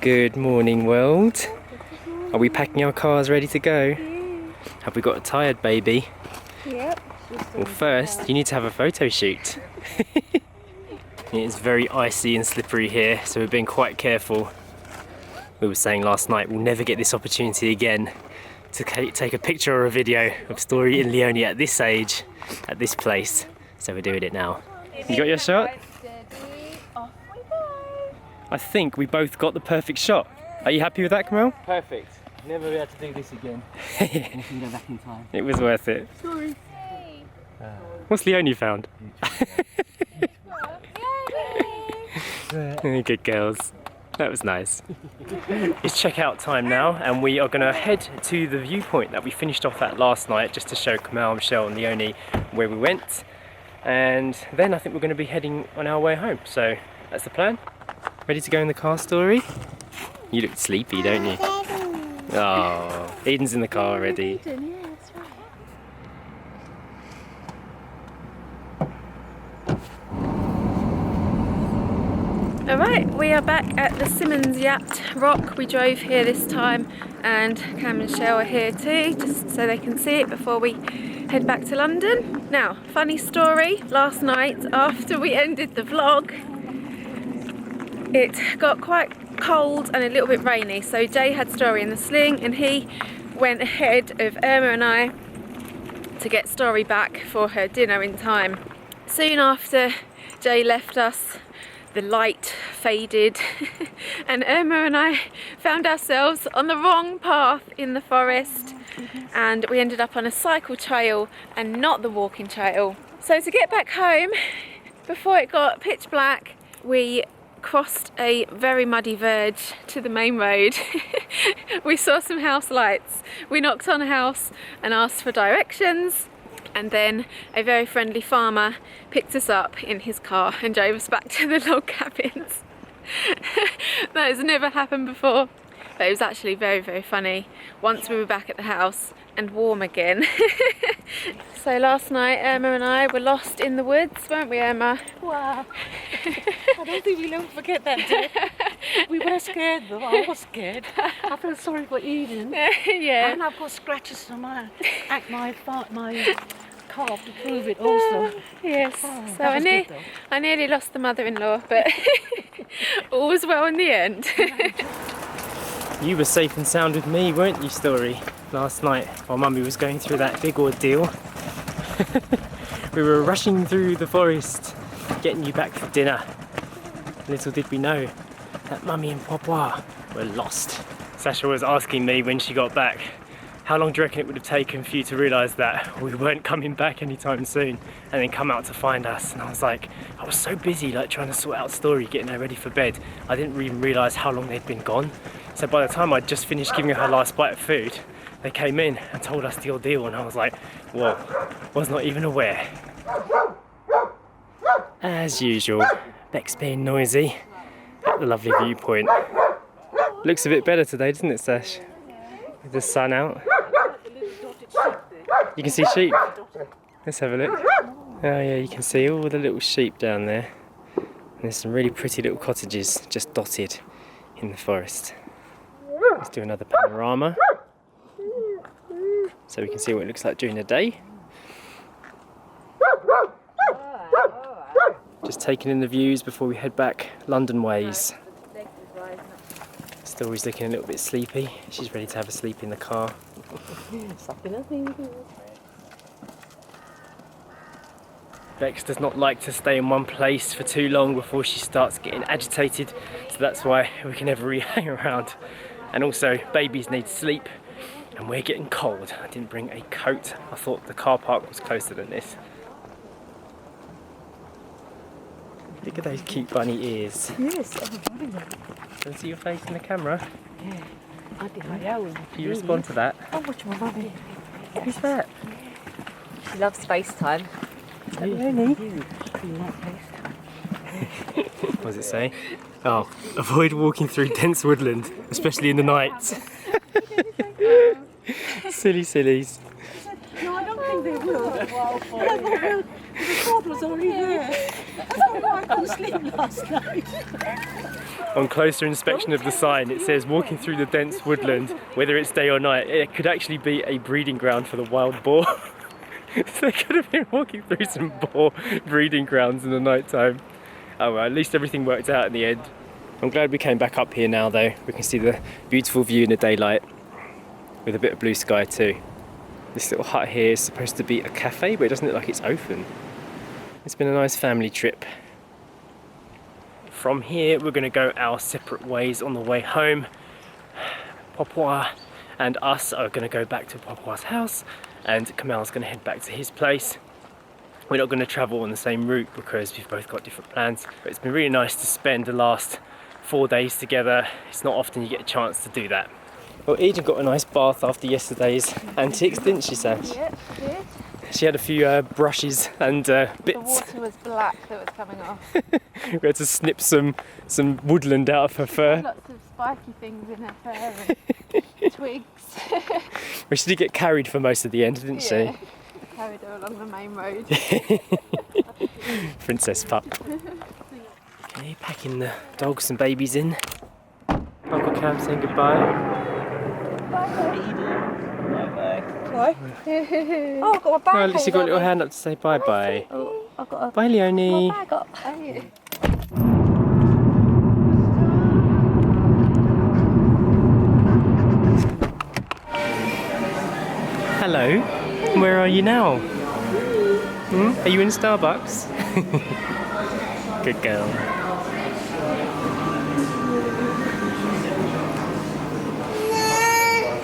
Good morning, world. Are we packing our cars ready to go? Have we got a tired baby? Yep. Well, first you need to have a photo shoot. It's very icy and slippery here, so we're being quite careful. We were saying last night we'll never get this opportunity again to take a picture or a video of Story and Leonie at this age, at this place. So we're doing it now. You got your shot? I think we both got the perfect shot. Are you happy with that, Kamal? Perfect. Never be able to do this again. We can go back in time. It was worth it. Sorry. What's Leonie found? Good girls. That was nice. It's checkout time now, and we are going to head to the viewpoint that we finished off at last night, just to show Kamal, Michelle and Leonie where we went. And then I think we're going to be heading on our way home. So that's the plan. Ready to go in the car, Story? You look sleepy, don't you? Oh, Eden's in the car already. Alright, we are back at the Simmons Yacht Rock. We drove here this time, and Cam and Michelle are here too, just so they can see it before we head back to London. Now, funny story, last night after we ended the vlog, it got quite cold and a little bit rainy, so Jay had Story in the sling and he went ahead of Irma and I to get Story back for her dinner in time. Soon after Jay left us, the light faded and Irma and I found ourselves on the wrong path in the forest, and we ended up on a cycle trail and not the walking trail. So to get back home before it got pitch black, we crossed a very muddy verge to the main road. We saw some house lights. We knocked on a house and asked for directions, and then a very friendly farmer picked us up in his car and drove us back to the log cabins. That has never happened before, but it was actually very, very funny once we were back at the house and warm again. So last night Irma and I were lost in the woods, weren't we, Irma? Wow. I don't think we'll ever forget that day. We were scared though. I was scared. I feel sorry for Eden. Yeah. And I've got scratches on my calf to prove it also. Yes. Oh, So I nearly lost the mother-in-law, but all was well in the end. You were safe and sound with me, weren't you, Story? Last night while Mummy was going through that big ordeal. We were rushing through the forest, getting you back for dinner. Little did we know that Mummy and Papa were lost. Sacha was asking me when she got back, how long do you reckon it would have taken for you to realise that we weren't coming back anytime soon, and then come out to find us? And I was like, I was so busy like trying to sort out Story, getting her ready for bed, I didn't even realise how long they'd been gone. So by the time I'd just finished giving her last bite of food, they came in and told us the ordeal, and I was like, whoa, was not even aware. As usual, Beck's being noisy at the lovely viewpoint. Looks a bit better today, doesn't it, Sash? With the sun out. You can see sheep. Let's have a look. Oh yeah, you can see all the little sheep down there. And there's some really pretty little cottages just dotted in the forest. Let's do another panorama so we can see what it looks like during the day. Just taking in the views before we head back London ways. Story's looking a little bit sleepy. She's ready to have a sleep in the car. Bex does not like to stay in one place for too long before she starts getting agitated, so that's why we can never really hang around. And also, babies need sleep, and we're getting cold. I didn't bring a coat. I thought the car park was closer than this. Look at those cute bunny ears. Yes, Can you see your face in the camera? yeah. Do you respond to that? How much more money? Who's that? She loves FaceTime. Really? What does it say? Oh, avoid walking through dense woodland, especially in the night. Silly sillies. No, I don't think they will. the sword was already there. That's why I couldn't sleep last night. On closer inspection of the sign, it says walking through the dense woodland, whether it's day or night, it could actually be a breeding ground for the wild boar. So they could have been walking through some boar breeding grounds in the night time. Oh well, at least everything worked out in the end. I'm glad we came back up here now though. We can see the beautiful view in the daylight with a bit of blue sky too. This little hut here is supposed to be a cafe, but it doesn't look like it's open. It's been a nice family trip. From here, we're going to go our separate ways on the way home. Papa and us are going to go back to Papa's house, and Kamal's going to head back to his place. We're not going to travel on the same route because we've both got different plans, but it's been really nice to spend the last 4 days together. It's not often you get a chance to do that. Well, Eden got a nice bath after yesterday's antics, didn't she, Sash? Yep, did. She had a few brushes and bits. The water was black that was coming off. We had to snip some woodland out of her fur. Lots of spiky things in her fur and twigs. Well, she did get carried for most of the end, didn't Yeah. Carried her along the main road. she? Princess pup. Okay, packing the dogs and babies in. Uncle Cam saying goodbye. Right. Oh, I've got my bag. Well, at least you got a little hand up to say bye-bye. Oh, I've got a Bye, Leonie. bag up. Hello. Where are you now? Are you in Starbucks? Good girl.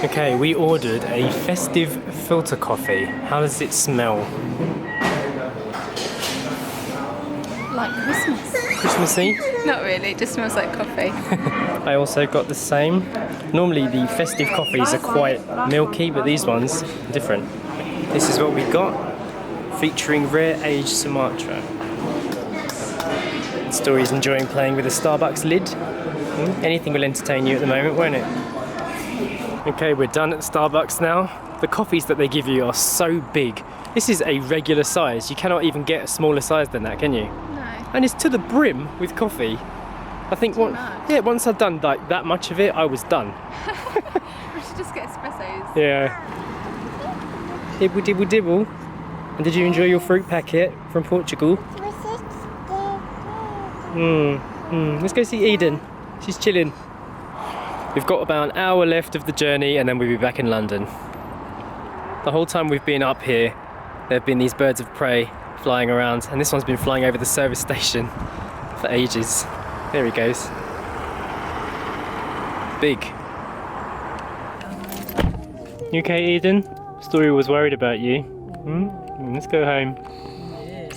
Okay, we ordered a festive filter coffee. How does it smell? Like Christmas. Christmassy? Not really, it just smells like coffee. I also got the same. Normally the festive coffees are quite milky, but these ones are different. This is what we got, featuring rare aged Sumatra. Story's enjoying playing with a Starbucks lid. Anything will entertain you at the moment, won't it? Okay, we're done at Starbucks now. The coffees that they give you are so big. This is a regular size. You cannot even get a smaller size than that, can you? No. And it's to the brim with coffee. I think once I've done like that much of it, I was done. We should just get espressos. Yeah. Dibble dibble dibble. And did you enjoy your fruit packet from Portugal? Let's go see Eden. She's chilling. We've got about an hour left of the journey and then we'll be back in London. The whole time we've been up here, there have been these birds of prey flying around, and this one's been flying over the service station for ages. There he goes. Big. You okay, Eden? Story was worried about you. Let's go home.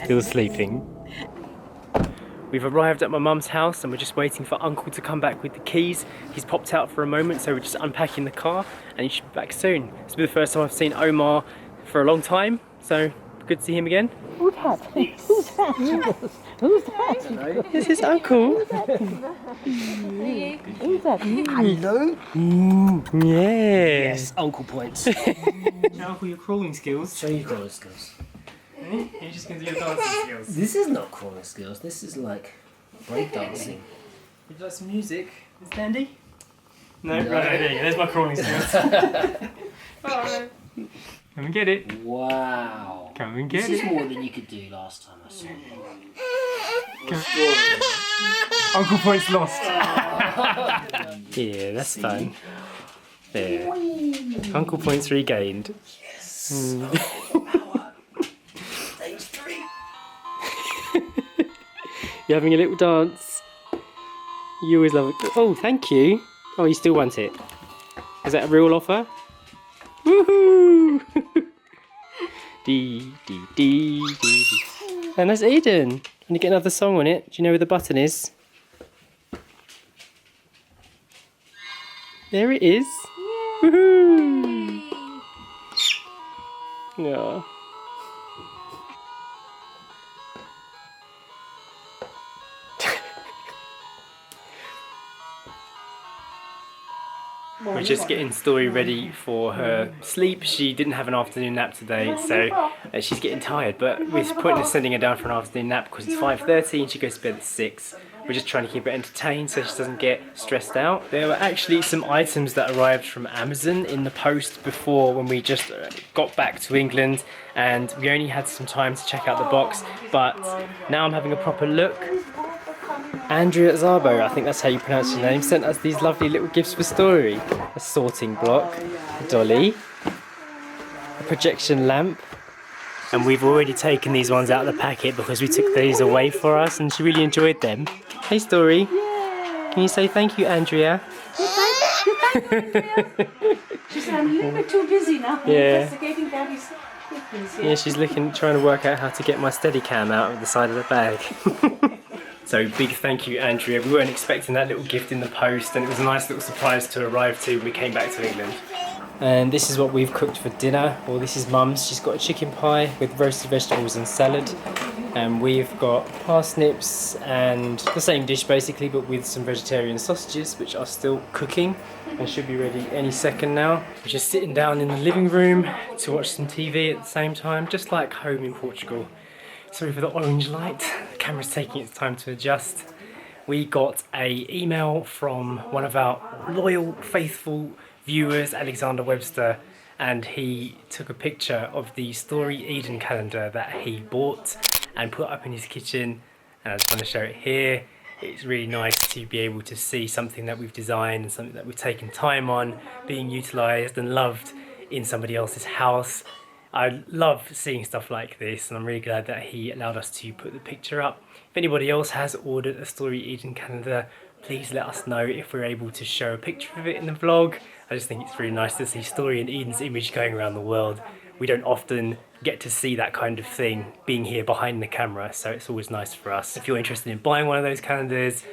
Still sleeping. We've arrived at my mum's house and we're just waiting for Uncle to come back with the keys. He's popped out for a moment, so we're just unpacking the car and he should be back soon. This will be the first time I've seen Omar for a long time, so good to see him again. Who's that? Who's that? Who's that? This is Uncle. Who's that? Hello? Yeah. Yes, uncle points. Uncle, your crawling skills. Show your crawling skills. You're just going to do your dancing skills. This is not crawling skills, this is like break dancing. Would you like some music, Miss Dandy? No, right, there you go. There's my crawling skills. Come and get it. Wow. Come and get This it. is more than you could do last time I saw you. Uncle Point's lost. Yeah, that's fine. There. Uncle Point's regained. Yes. Power. Stage 3. You're having a little dance. You always love it. Oh, thank you. Oh, you still want it? Is that a real offer? Woohoo! Dee dee dee dee dee. And that's Eden. Can you get another song on it? Do you know where the button is? There it is. Woohoo! Yeah. We're just getting Story ready for her sleep. She didn't have an afternoon nap today, so she's getting tired, but we're pointless sending her down for an afternoon nap because it's 5:30 and she goes to bed at 6. We're just trying to keep her entertained so she doesn't get stressed out. There were actually some items that arrived from Amazon in the post before when we just got back to England, and we only had some time to check out the box, but now I'm having a proper look. Andrea Szabo, I think that's how you pronounce your name, sent us these lovely little gifts for Story. A sorting block, a dolly, a projection lamp, and we've already taken these ones out of the packet because we took these away for us and she really enjoyed them. Hey Story, can you say thank you, Andrea? She said, I'm a little bit too busy now. Yeah. Investigating Daddy's fitness. Yeah, she's trying to work out how to get my Steadicam out of the side of the bag. So big thank you, Andrea. We weren't expecting that little gift in the post, and it was a nice little surprise to arrive to when we came back to England. And this is what we've cooked for dinner. Well, this is Mum's. She's got a chicken pie with roasted vegetables and salad. And we've got parsnips and the same dish basically, but with some vegetarian sausages, which are still cooking and should be ready any second now. We're just sitting down in the living room to watch some TV at the same time, just like home in Portugal. Sorry for the orange light, the camera's taking its time to adjust. We got an email from one of our loyal, faithful viewers, Alexander Webster, and he took a picture of the Story Eden calendar that he bought and put up in his kitchen, and I just want to show it here. It's really nice to be able to see something that we've designed and something that we've taken time on being utilised and loved in somebody else's house. I love seeing stuff like this, and I'm really glad that he allowed us to put the picture up. If anybody else has ordered a Story Eden calendar, please let us know if we're able to show a picture of it in the vlog. I just think it's really nice to see Story and Eden's image going around the world. We don't often get to see that kind of thing being here behind the camera, so it's always nice for us. If you're interested in buying one of those calendars,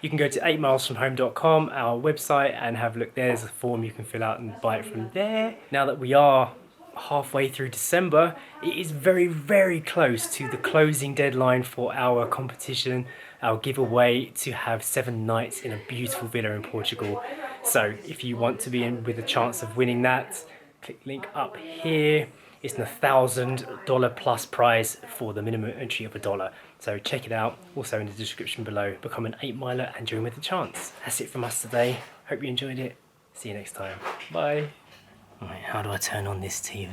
you can go to 8milesfromhome.com, our website, and have a look there. There's a form you can fill out and buy it from there. Now that we are halfway through December, it is very, very close to the closing deadline for our competition, our giveaway to have 7 nights in a beautiful villa in Portugal. So if you want to be in with a chance of winning that, click link up here. It's an $1,000 plus prize for the minimum entry of $1. So check it out, also in the description below. Become an 8-miler and join with a chance. That's it from us today. Hope you enjoyed it. See you next time. Bye. Right, how do I turn on this TV?